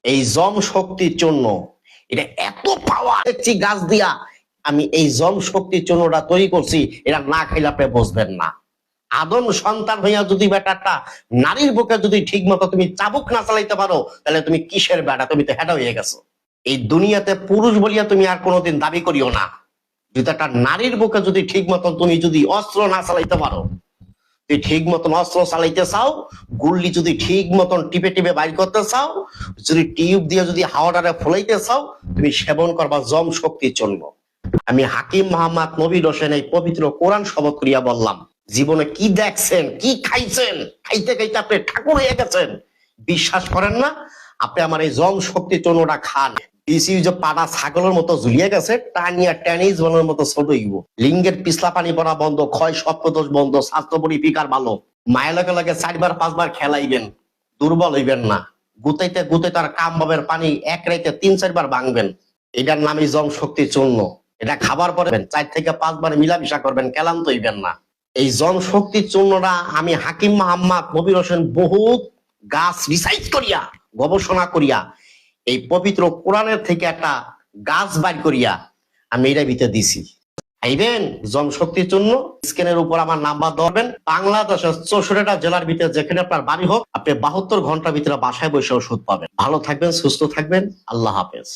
এই জম শক্তির জন্য এটা এত পাওয়ার দেখছি গাছ দিয়া। আমি এই জম শক্তির জন্যটা তৈরি করছি, এটা না খাইলে আপনি বুঝবেন না। আদম সন্তান হইয়া যদি বেটাটা নারীর বুকে যদি ঠিক মতো তুমি চাবুক না চালাইতে পারো, তাহলে তুমি কিসের বেটা? তুমি তো হেডা হয়ে গেছো। এই দুনিয়াতে পুরুষ বলিয়া তুমি আর কোনোদিন দাবি করিও না। যদি একটা নারীর বুকে যদি ঠিক মতন তুমি যদি অস্ত্র না চালাইতে পারো, তুই ঠিক মতন অস্ত্র চালাইতে চাও, গুল্লি যদি ঠিক মতন টিপে টিপে বাইর করতে চাও, যদি টিউব দিয়ে যদি হাওয়াটারে ফলাইতে চাও, তুমি সেবন করবা জম শক্তির জন্য। আমি হাকিম মোহাম্মদ নবীর হোসেন এই পবিত্র কোরআন শপথ করিয়া বললাম, জীবনে কি দেখছেন, কি খাইছেন, খাইতে খাইতে আপনি ঠাকুর হয়ে গেছেন। বিশ্বাস করেন না? আপনি আমার এই জম শক্তির জন্যটা খান। যে পাড়া ছাগলের মতো ঝুলিয়ে গেছে, টানিয়া টেনিস বলের মতো ছোট হইব। লিঙ্গের পিছলা পানি পড়া বন্ধ, ক্ষয় সপ্তদোষ বন্ধ, স্বাস্থ্য পরিপিকার ভালো। মায়ের লগে লগে 4বার 5বার খেলাইবেন, দুর্বল হইবেন না। গুতাইতে গুতাইতে আর কাম বাবের পানি এক রাইতে 3-4 বার ভাঙবেন। এটার নামই জম শক্তির চূর্ণ। এটা খাবার পরে 4 থেকে 5 বার মিলামিশা করবেন, ক্লান্ত হইবেন না। এই জম শক্তির চূর্ণটা আমি হাকিম মোহাম্মদ নবীর হোসেন বহুত গাছ রিসার্চ করিয়া, গবেষণা করিয়া, এই পবিত্র কোরআনের থেকে একটা গাছ বাইর করিয়া আমি এটা ভিতরে দিছি। আইবেন জম শক্তির জন্য। স্ক্রিনের উপর আমার নাম্বার ধরবেন। বাংলাদেশের 64টা জেলার ভিতরে যেখানে আপনার বাড়ি হোক, আপনি 72 ঘন্টার ভিতরে বাসায় বসে ওষুধ পাবেন। ভালো থাকবেন, সুস্থ থাকবেন। আল্লাহ হাফেজ।